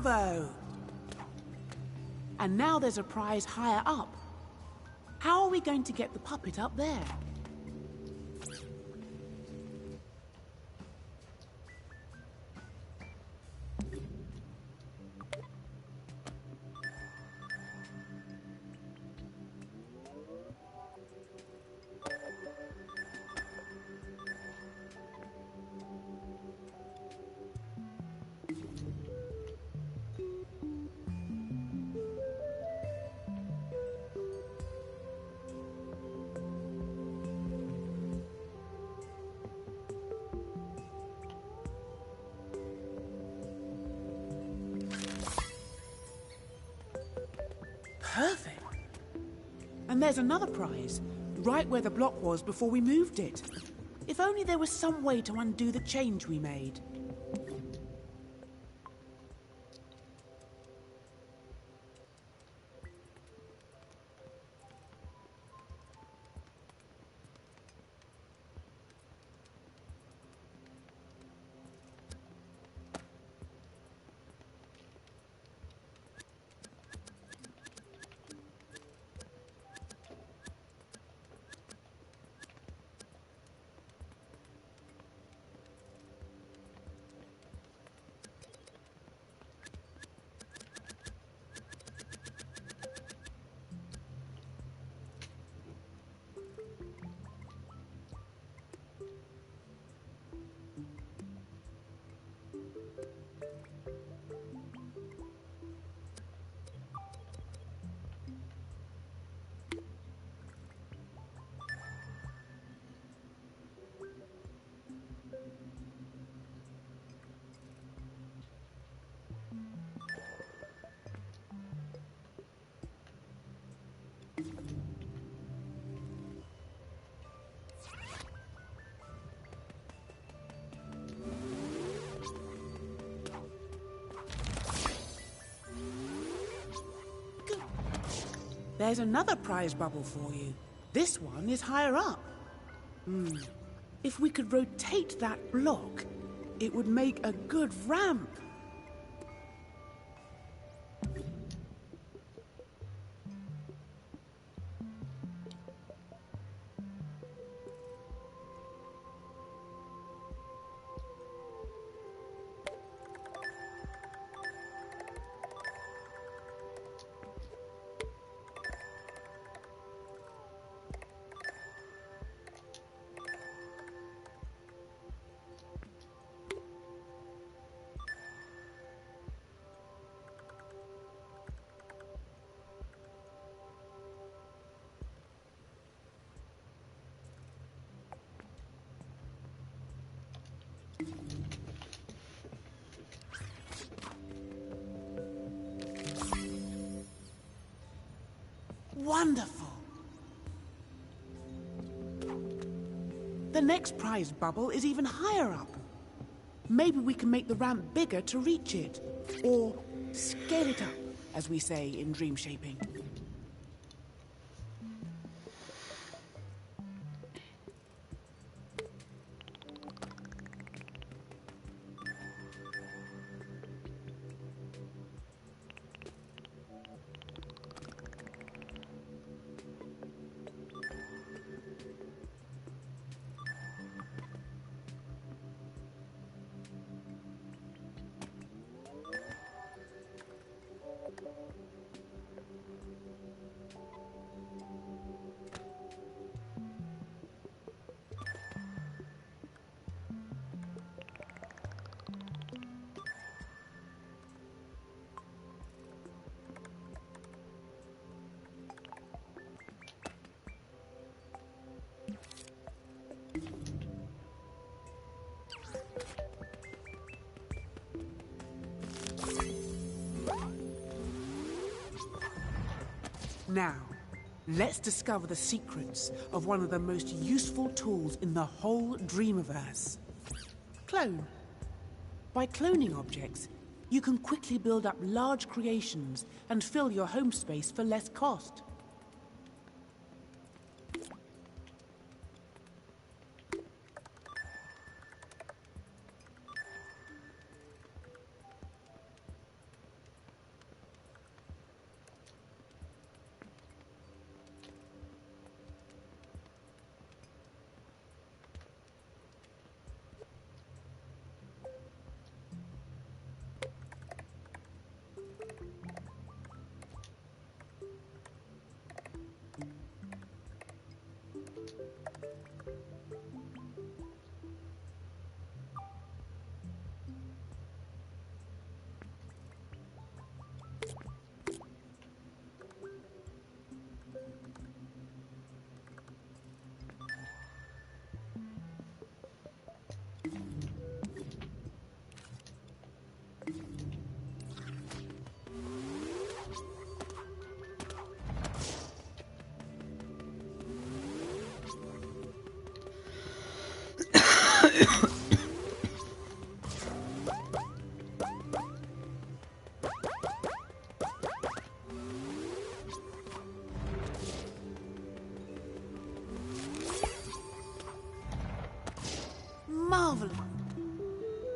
Bravo! And now there's a prize higher up. How are we going to get the puppet up there? Perfect. And there's another prize, right where the block was before we moved it. If only there was some way to undo the change we made. There's another prize bubble for you. This one is higher up. If we could rotate that block, it would make a good ramp. Wonderful! The next prize bubble is even higher up. Maybe we can make the ramp bigger to reach it. Or scale it up, as we say in dream shaping. Now, let's discover the secrets of one of the most useful tools in the whole Dreamiverse. Clone. By cloning objects, you can quickly build up large creations and fill your home space for less cost. Marvelous.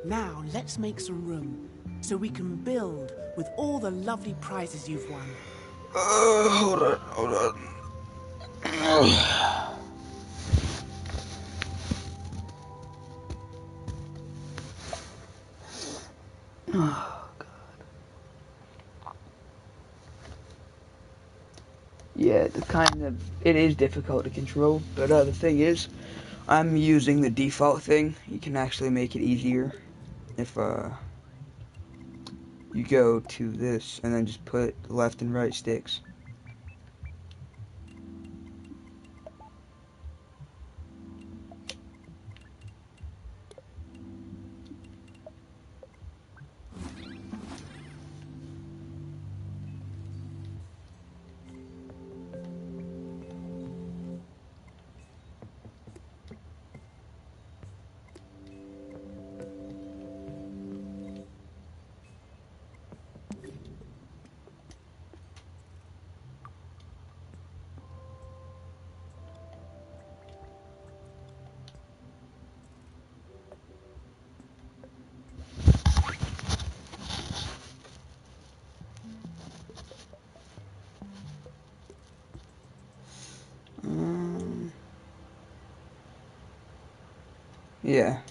Now let's make some room so we can build with all the lovely prizes you've won. Hold on. Oh, God. Yeah, it is difficult to control, but the thing is, I'm using the default thing. You can actually make it easier if you go to this and then just put left and right sticks. Yeah.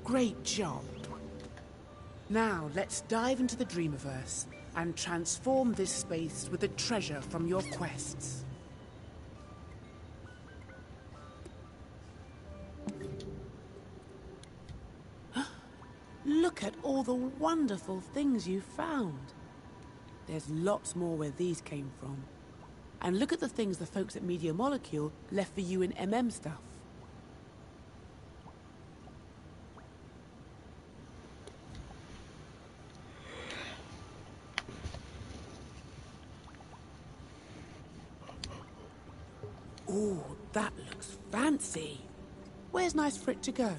Great job. Now let's dive into the Dreamiverse and transform this space with the treasure from your quests. Look at all the wonderful things you found. There's lots more where these came from. And look at the things the folks at Media Molecule left for you in MM stuff. Ooh, that looks fancy. Where's nice for it to go?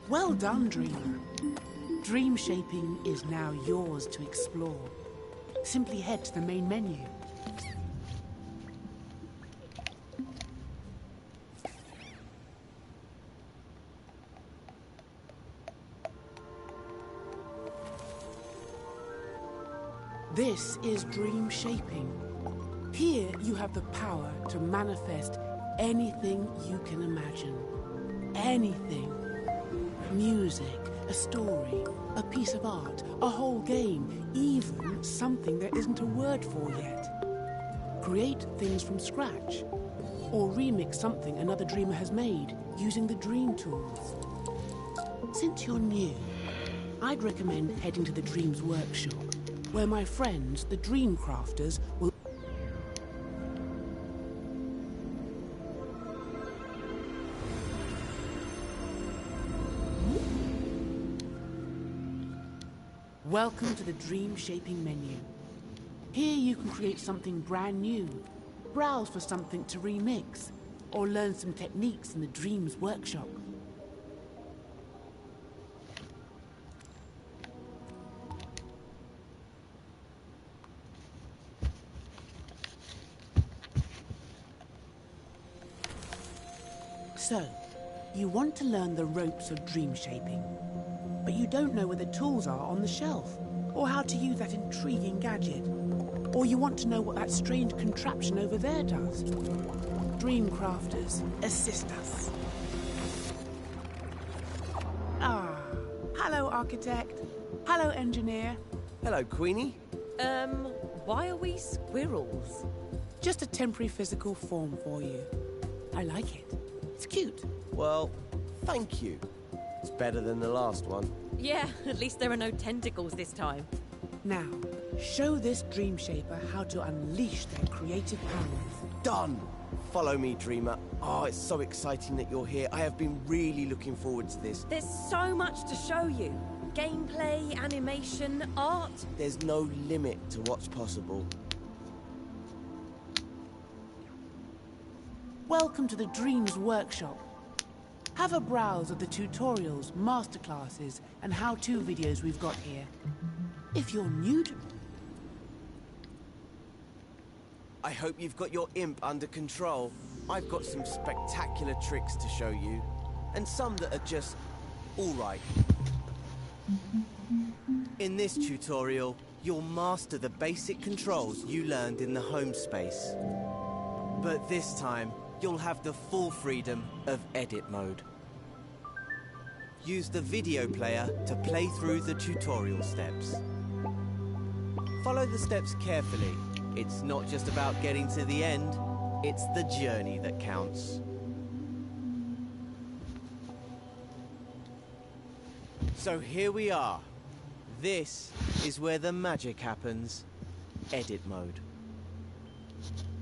Well done, dreamer. Dream shaping is now yours to explore. Simply head to the main menu. This is dream shaping. Here you have the power to manifest anything you can imagine. Anything. Music, a story, a piece of art, a whole game, even something there isn't a word for yet. Create things from scratch, or remix something another dreamer has made using the Dream Tools. Since you're new, I'd recommend heading to the Dreams Workshop, where my friends, the Dream Crafters, will... Welcome to the Dream Shaping menu. Here you can create something brand new, browse for something to remix, or learn some techniques in the Dreams Workshop. So, you want to learn the ropes of dream shaping, but you don't know where the tools are on the shelf, or how to use that intriguing gadget, or you want to know what that strange contraption over there does. Dream Crafters, assist us. Ah, hello, architect. Hello, engineer. Hello, Queenie. Why are we squirrels? Just a temporary physical form for you. I like it. It's cute. Well, thank you. It's better than the last one. Yeah, at least there are no tentacles this time. Now, show this dream shaper how to unleash their creative powers. Done! Follow me, Dreamer. Oh, it's so exciting that you're here. I have been really looking forward to this. There's so much to show you. Gameplay, animation, art. There's no limit to what's possible. Welcome to the Dreams Workshop. Have a browse of the tutorials, masterclasses, and how-to videos we've got here. If you're new to... I hope you've got your imp under control. I've got some spectacular tricks to show you, and some that are just all right. In this tutorial, you'll master the basic controls you learned in the home space. But this time, you'll have the full freedom of edit mode. Use the video player to play through the tutorial steps. Follow the steps carefully. It's not just about getting to the end, it's the journey that counts. So here we are. This is where the magic happens. Edit mode.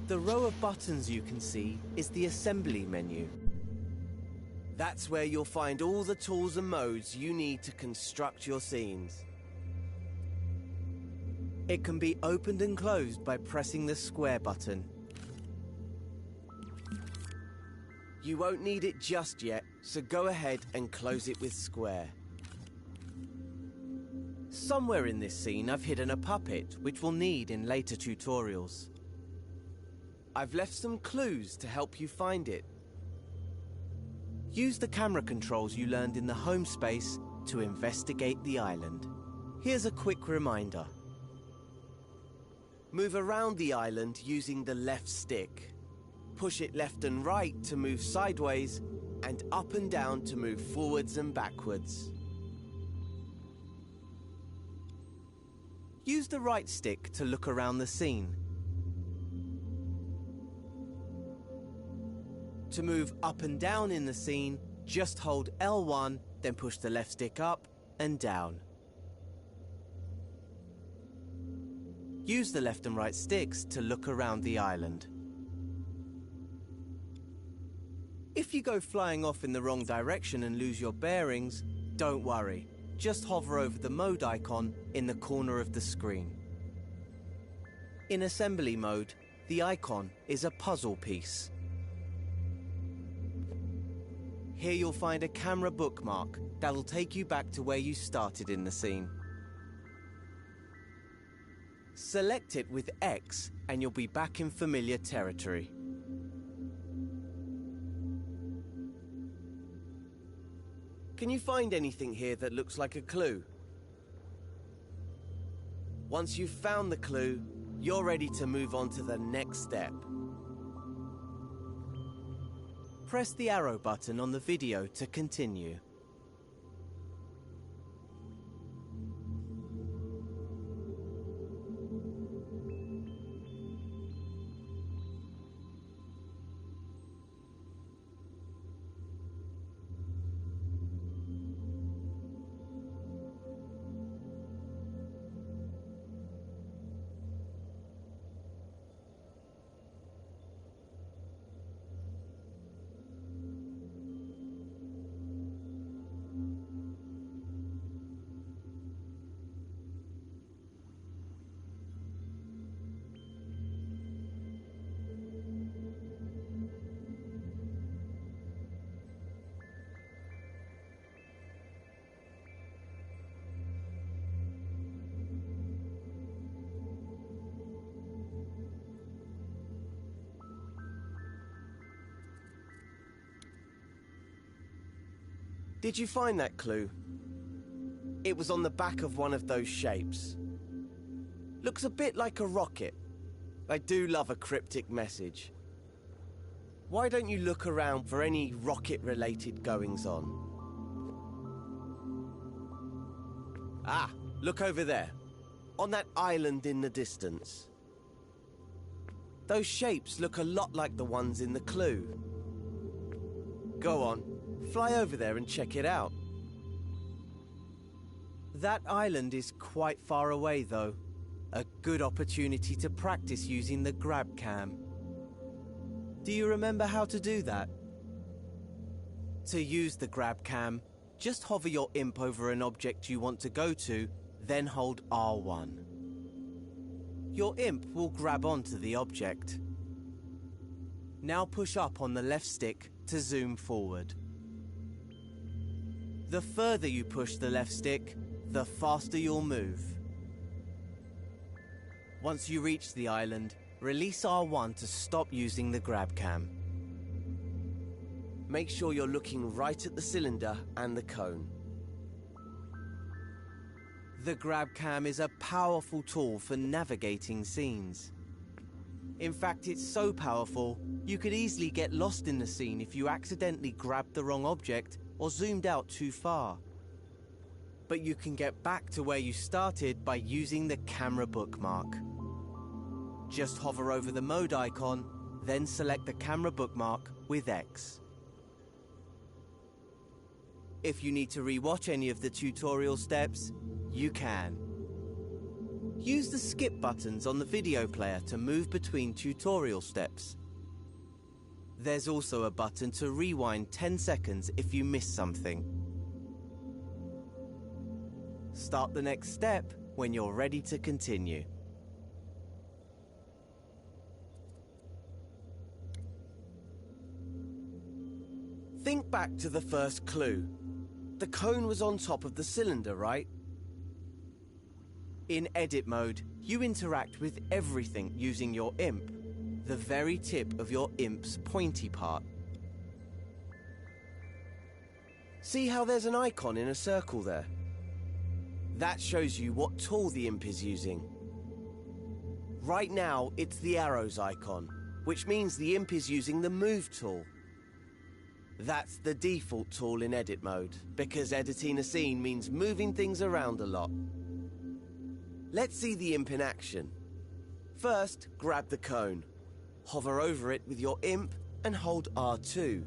The row of buttons you can see is the assembly menu. That's where you'll find all the tools and modes you need to construct your scenes. It can be opened and closed by pressing the square button. You won't need it just yet, so go ahead and close it with square. Somewhere in this scene I've hidden a puppet, which we'll need in later tutorials. I've left some clues to help you find it. Use the camera controls you learned in the home space to investigate the island. Here's a quick reminder. Move around the island using the left stick. Push it left and right to move sideways, and up and down to move forwards and backwards. Use the right stick to look around the scene. To move up and down in the scene, just hold L1, then push the left stick up and down. Use the left and right sticks to look around the island. If you go flying off in the wrong direction and lose your bearings, don't worry. Just hover over the mode icon in the corner of the screen. In assembly mode, the icon is a puzzle piece. Here you'll find a camera bookmark that'll take you back to where you started in the scene. Select it with X and you'll be back in familiar territory. Can you find anything here that looks like a clue? Once you've found the clue, you're ready to move on to the next step. Press the arrow button on the video to continue. Did you find that clue? It was on the back of one of those shapes. Looks a bit like a rocket. I do love a cryptic message. Why don't you look around for any rocket-related goings-on? Ah, look over there. On that island in the distance. Those shapes look a lot like the ones in the clue. Go on. Fly over there and check it out. That island is quite far away, though. A good opportunity to practice using the grab cam. Do you remember how to do that? To use the grab cam, just hover your imp over an object you want to go to, then hold R1. Your imp will grab onto the object. Now push up on the left stick to zoom forward. The further you push the left stick, the faster you'll move. Once you reach the island, release R1 to stop using the grab cam. Make sure you're looking right at the cylinder and the cone. The grab cam is a powerful tool for navigating scenes. In fact, it's so powerful, you could easily get lost in the scene if you accidentally grabbed the wrong object or zoomed out too far. But you can get back to where you started by using the camera bookmark. Just hover over the mode icon, then select the camera bookmark with X. If you need to rewatch any of the tutorial steps, you can. Use the skip buttons on the video player to move between tutorial steps. There's also a button to rewind 10 seconds if you miss something. Start the next step when you're ready to continue. Think back to the first clue. The cone was on top of the cylinder, right? In edit mode, you interact with everything using your imp, the very tip of your imp's pointy part. See how there's an icon in a circle there? That shows you what tool the imp is using. Right now, it's the arrows icon, which means the imp is using the move tool. That's the default tool in edit mode, because editing a scene means moving things around a lot. Let's see the imp in action. First, grab the cone. Hover over it with your imp and hold R2.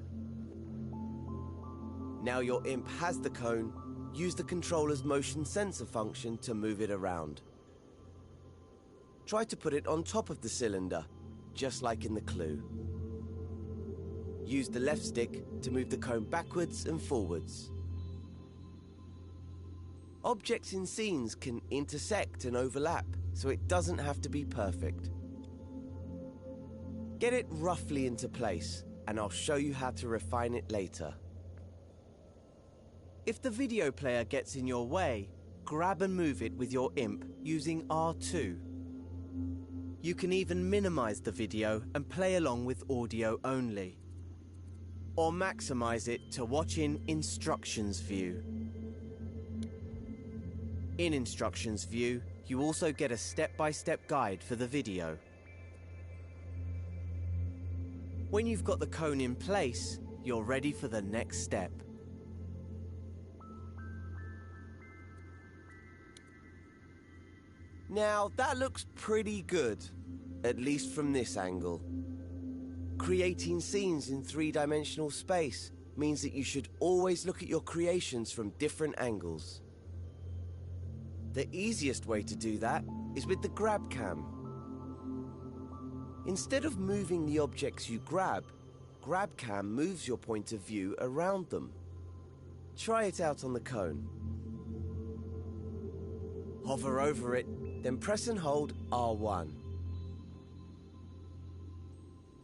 Now your imp has the cone, use the controller's motion sensor function to move it around. Try to put it on top of the cylinder, just like in the clue. Use the left stick to move the cone backwards and forwards. Objects in scenes can intersect and overlap, so it doesn't have to be perfect. Get it roughly into place, and I'll show you how to refine it later. If the video player gets in your way, grab and move it with your imp using R2. You can even minimize the video and play along with audio only. Or maximize it to watch in Instructions View. In Instructions View, you also get a step-by-step guide for the video. When you've got the cone in place, you're ready for the next step. Now, that looks pretty good, at least from this angle. Creating scenes in three-dimensional space means that you should always look at your creations from different angles. The easiest way to do that is with the grab cam. Instead of moving the objects you grab cam moves your point of view around them. Try it out on the cone. Hover over it, then press and hold R1.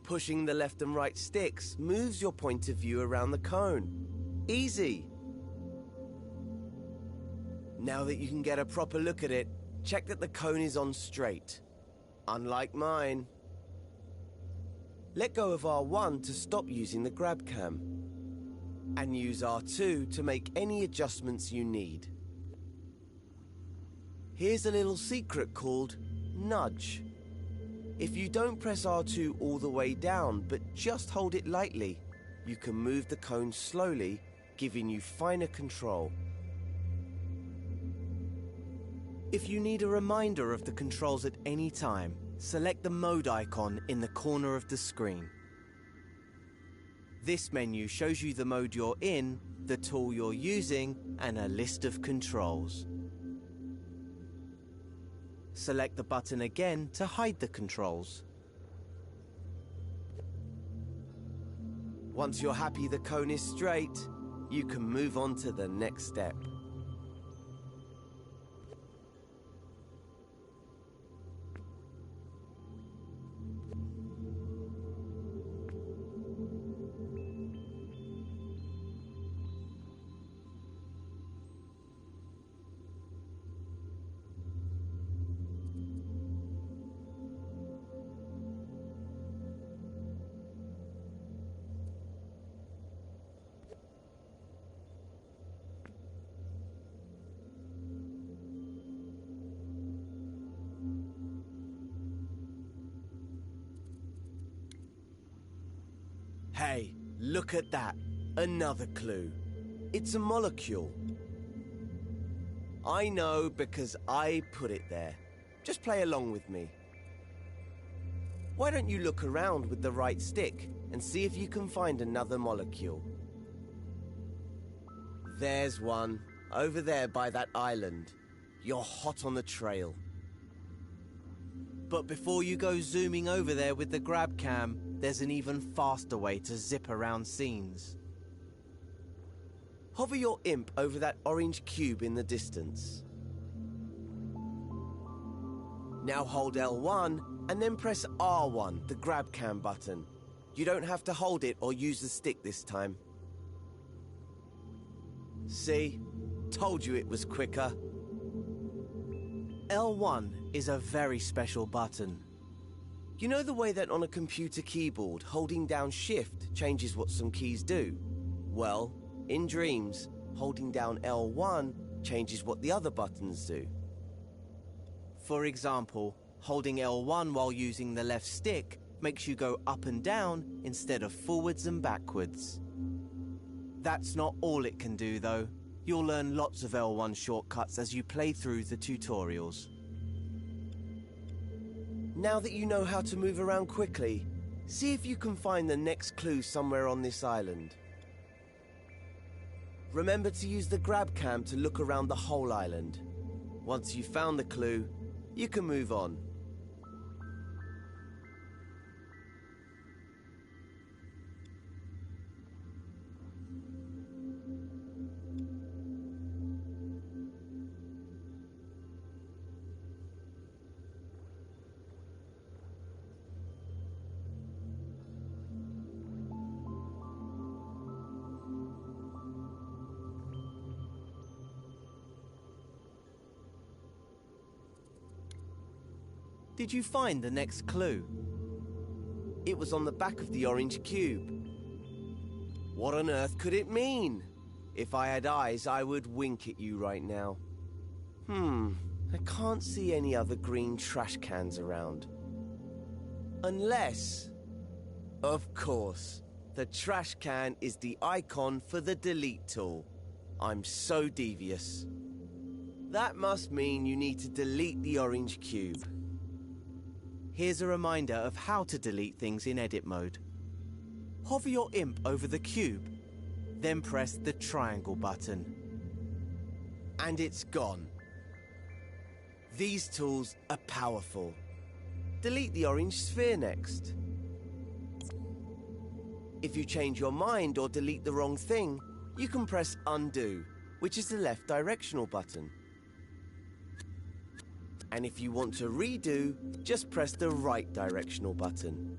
Pushing the left and right sticks moves your point of view around the cone. Easy! Now that you can get a proper look at it, check that the cone is on straight. Unlike mine. Let go of R1 to stop using the grab cam. And use R2 to make any adjustments you need. Here's a little secret called nudge. If you don't press R2 all the way down, but just hold it lightly, you can move the cone slowly, giving you finer control. If you need a reminder of the controls at any time, select the mode icon in the corner of the screen. This menu shows you the mode you're in, the tool you're using, and a list of controls. Select the button again to hide the controls. Once you're happy the cone is straight, you can move on to the next step. Hey, look at that. Another clue. It's a molecule. I know because I put it there. Just play along with me. Why don't you look around with the right stick and see if you can find another molecule? There's one, over there by that island. You're hot on the trail. But before you go zooming over there with the grab cam, there's an even faster way to zip around scenes. Hover your imp over that orange cube in the distance. Now hold L1 and then press R1, the grab cam button. You don't have to hold it or use the stick this time. See? Told you it was quicker. L1 is a very special button. You know the way that on a computer keyboard, holding down Shift changes what some keys do? Well, in Dreams, holding down L1 changes what the other buttons do. For example, holding L1 while using the left stick makes you go up and down instead of forwards and backwards. That's not all it can do though. You'll learn lots of L1 shortcuts as you play through the tutorials. Now that you know how to move around quickly, see if you can find the next clue somewhere on this island. Remember to use the grab cam to look around the whole island. Once you've found the clue, you can move on. Did you find the next clue? It was on the back of the orange cube. What on earth could it mean? If I had eyes, I would wink at you right now. I can't see any other green trash cans around. Unless... Of course, the trash can is the icon for the delete tool. I'm so devious. That must mean you need to delete the orange cube. Here's a reminder of how to delete things in edit mode. Hover your imp over the cube, then press the triangle button. And it's gone. These tools are powerful. Delete the orange sphere next. If you change your mind or delete the wrong thing, you can press undo, which is the left directional button. And if you want to redo, just press the right directional button.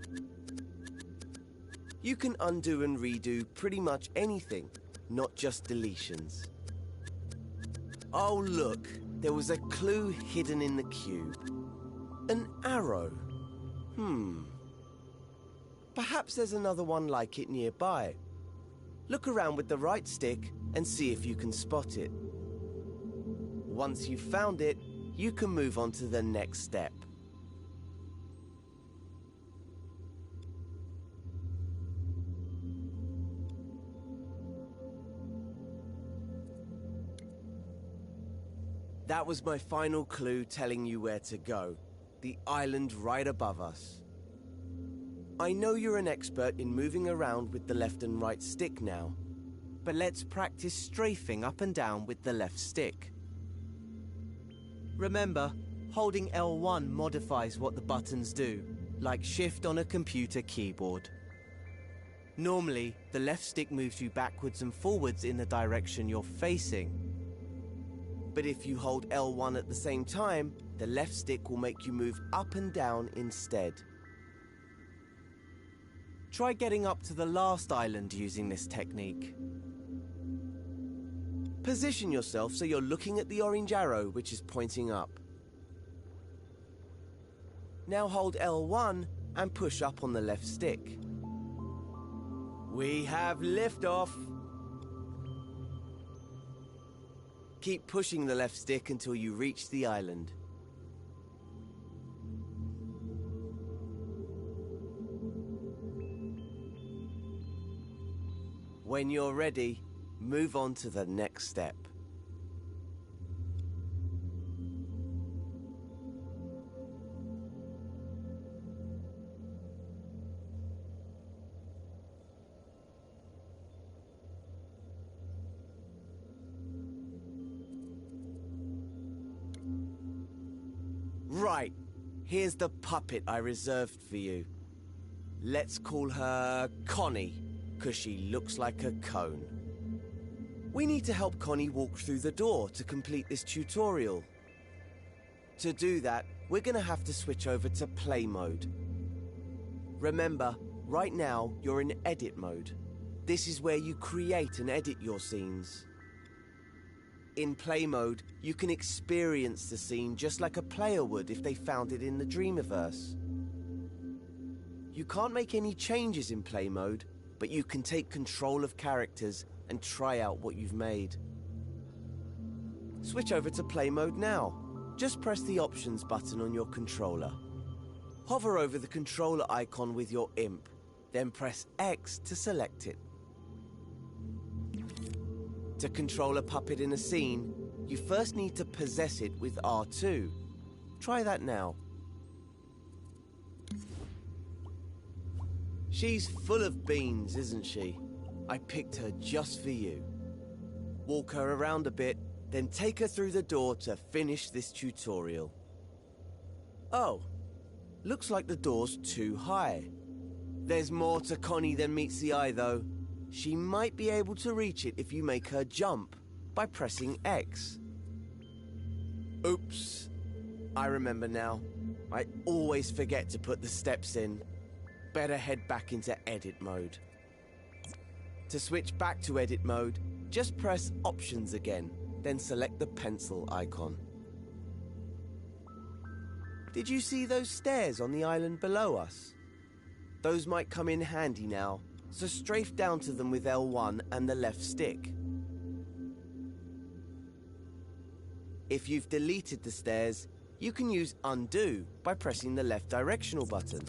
You can undo and redo pretty much anything, not just deletions. Oh look, there was a clue hidden in the cube. An arrow. Perhaps there's another one like it nearby. Look around with the right stick and see if you can spot it. Once you've found it, you can move on to the next step. That was my final clue telling you where to go. The island right above us. I know you're an expert in moving around with the left and right stick now, But let's practice strafing up and down with the left stick. Remember, holding L1 modifies what the buttons do, like shift on a computer keyboard. Normally, the left stick moves you backwards and forwards in the direction you're facing. But if you hold L1 at the same time, the left stick will make you move up and down instead. Try getting up to the last island using this technique. Position yourself so you're looking at the orange arrow which is pointing up. Now hold L1 and push up on the left stick. We have liftoff! Keep pushing the left stick until you reach the island. When you're ready, move on to the next step. Right, here's the puppet I reserved for you. Let's call her Connie, 'cause she looks like a cone. We need to help Connie walk through the door to complete this tutorial. To do that, we're gonna have to switch over to play mode. Remember, right now you're in edit mode. This is where you create and edit your scenes. In play mode, you can experience the scene just like a player would if they found it in the Dreamiverse. You can't make any changes in play mode, but you can take control of characters and try out what you've made. Switch over to play mode now. Just press the options button on your controller. Hover over the controller icon with your imp, then press X to select it. To control a puppet in a scene, you first need to possess it with R2. Try that now. She's full of beans, isn't she? I picked her just for you. Walk her around a bit, then take her through the door to finish this tutorial. Oh, looks like the door's too high. There's more to Connie than meets the eye, though. She might be able to reach it if you make her jump by pressing X. Oops. I remember now. I always forget to put the steps in. Better head back into edit mode. To switch back to edit mode, just press options again, then select the pencil icon. Did you see those stairs on the island below us? Those might come in handy now, so strafe down to them with L1 and the left stick. If you've deleted the stairs, you can use undo by pressing the left directional button.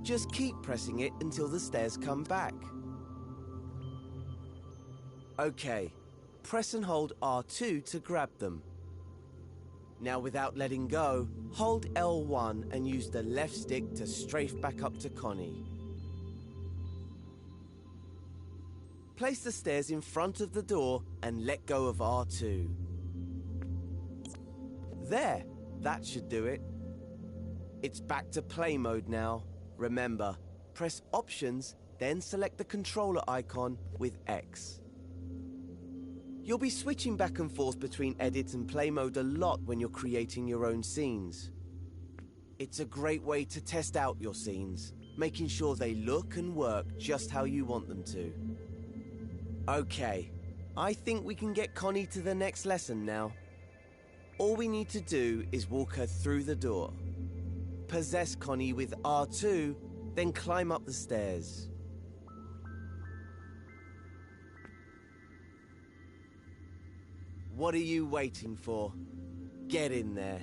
Just keep pressing it until the stairs come back. Okay, press and hold R2 to grab them. Now without letting go, hold L1 and use the left stick to strafe back up to Connie. Place the stairs in front of the door and let go of R2. There, that should do it. It's back to play mode now. Remember, press Options, then select the controller icon with X. You'll be switching back and forth between edit and play mode a lot when you're creating your own scenes. It's a great way to test out your scenes, making sure they look and work just how you want them to. Okay, I think we can get Connie to the next lesson now. All we need to do is walk her through the door. Possess Connie with R2, then climb up the stairs. What are you waiting for? Get in there.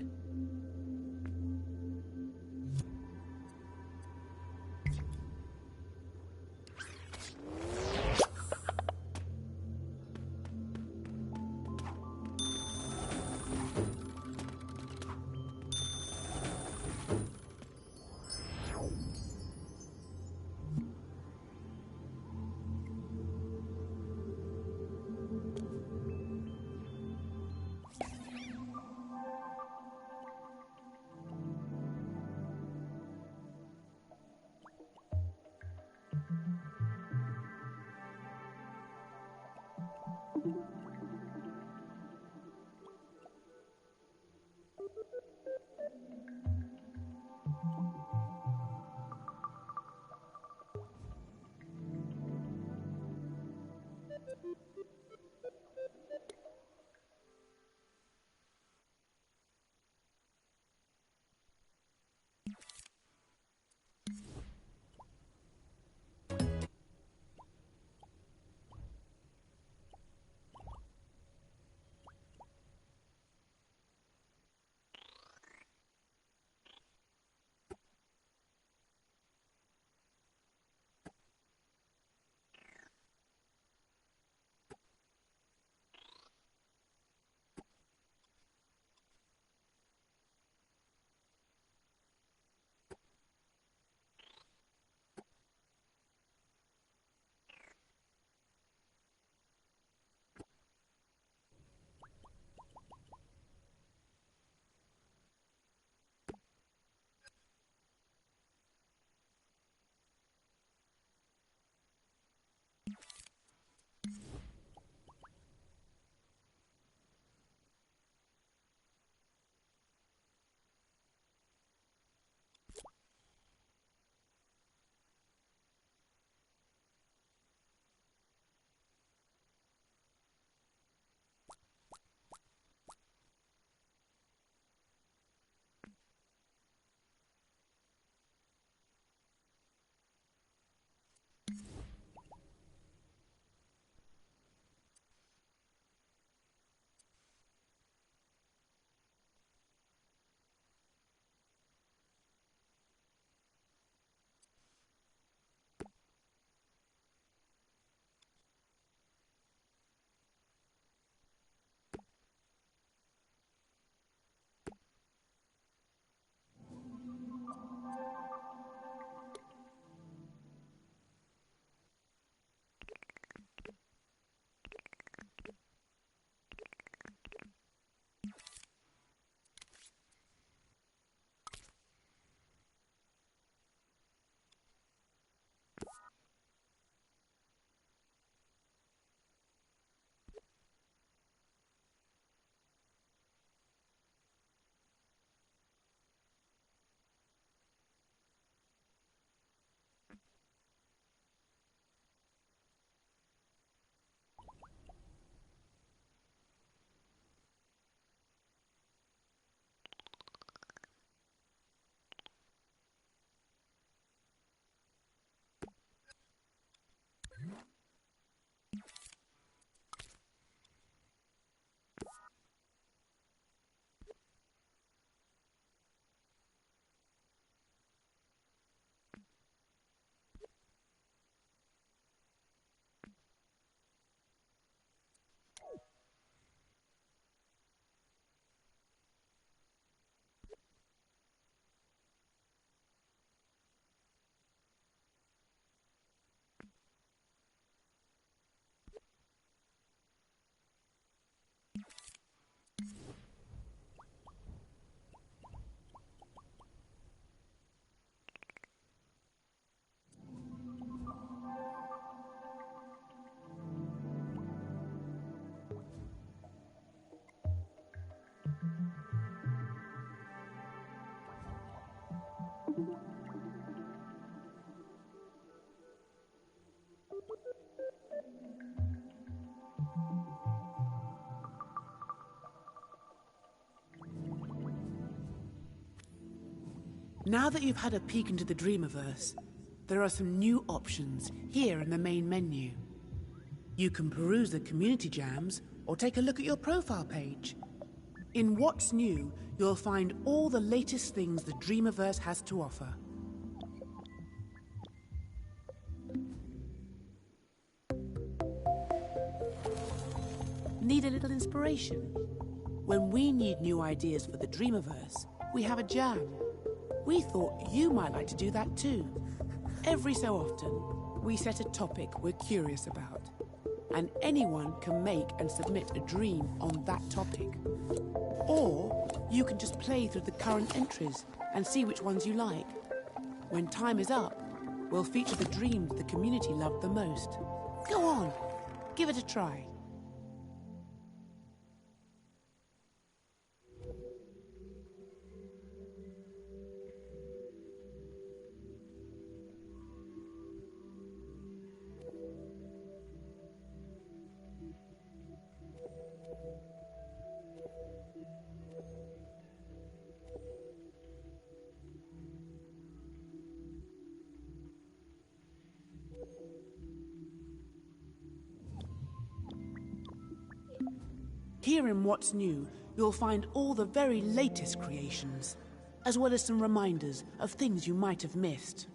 Now that you've had a peek into the Dreamiverse, there are some new options here in the main menu. You can peruse the community jams or take a look at your profile page. In What's New, you'll find all the latest things the Dreamiverse has to offer. Need a little inspiration? When we need new ideas for the Dreamiverse, we have a jam. We thought you might like to do that too. Every so often, we set a topic we're curious about, and anyone can make and submit a dream on that topic. Or you can just play through the current entries and see which ones you like. When time is up, we'll feature the dreams the community loved the most. Go on, give it a try. Here in What's New, you'll find all the very latest creations, as well as some reminders of things you might have missed.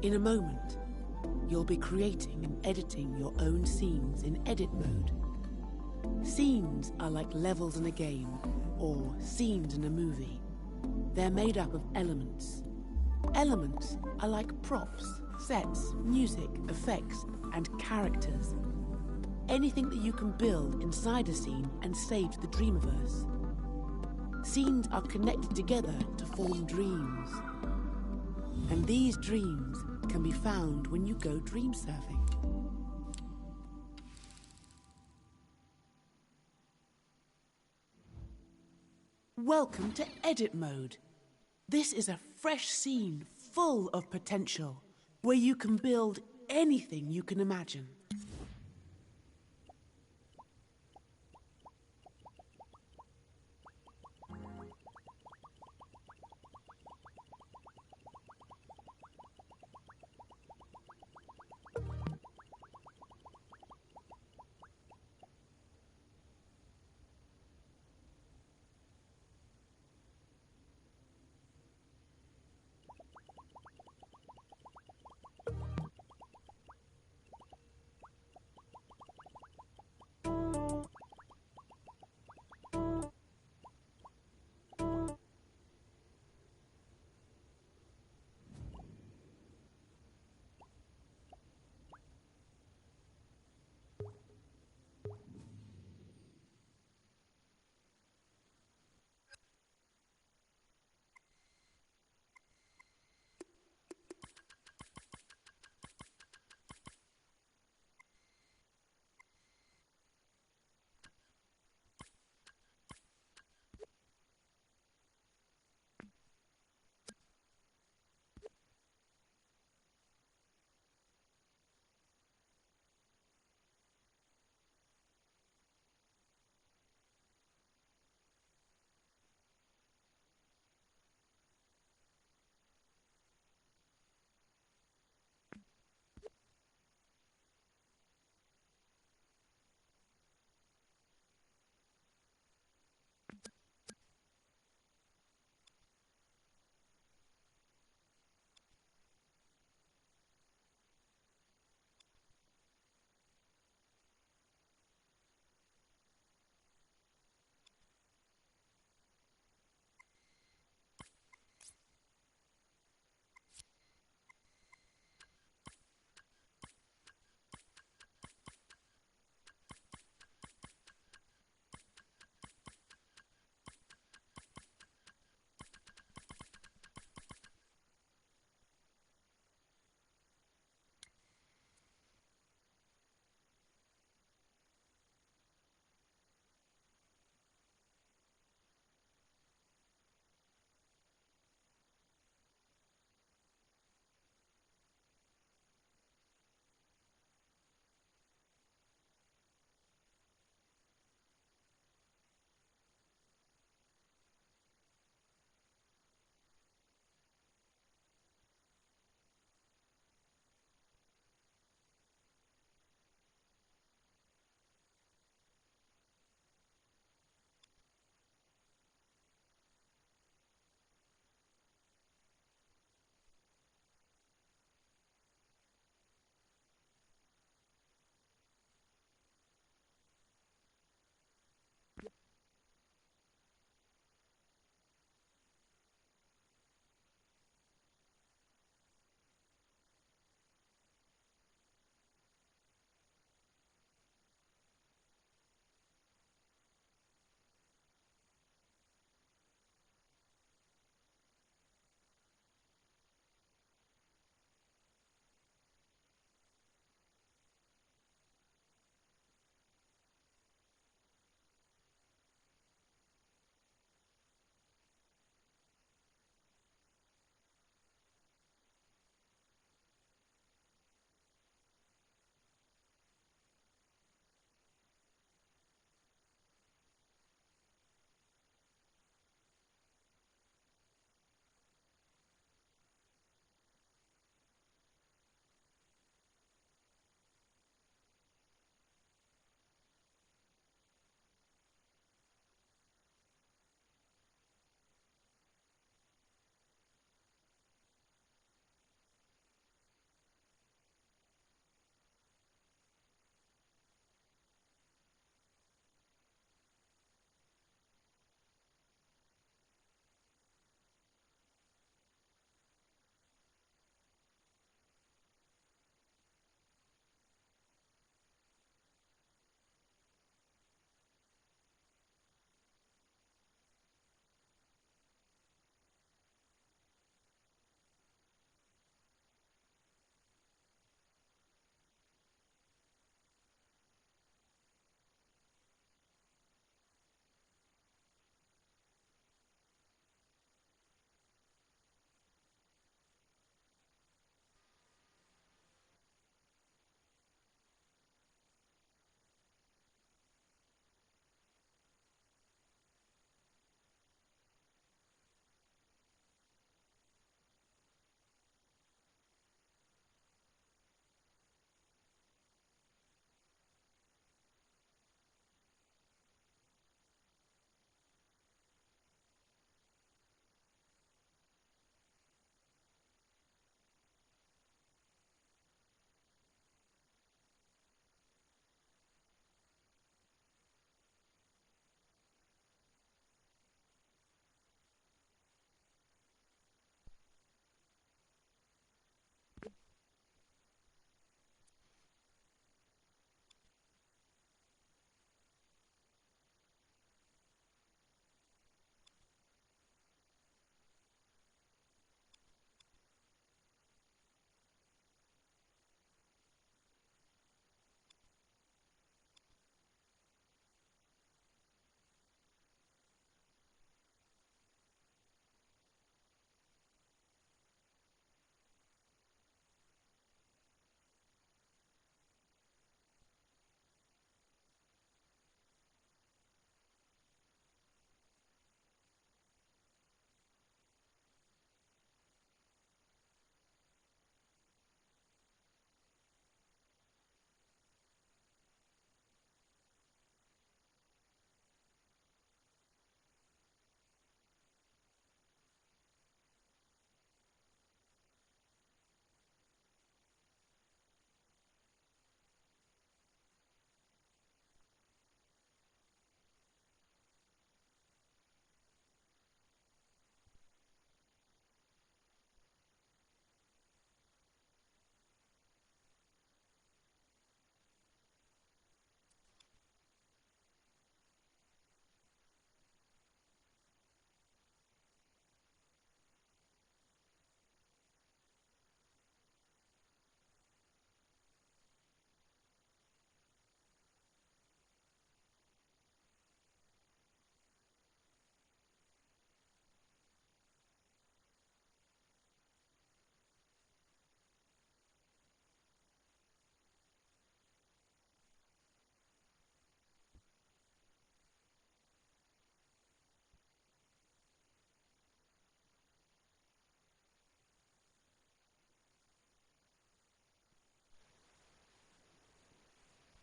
In a moment, you'll be creating and editing your own scenes in edit mode. Scenes are like levels in a game, or scenes in a movie. They're made up of elements. Elements are like props, sets, music, effects, and characters. Anything that you can build inside a scene and save to the Dreamiverse. Scenes are connected together to form dreams. And these dreams can be found when you go dream surfing. Welcome to Edit Mode. This is a fresh scene full of potential, where you can build anything you can imagine.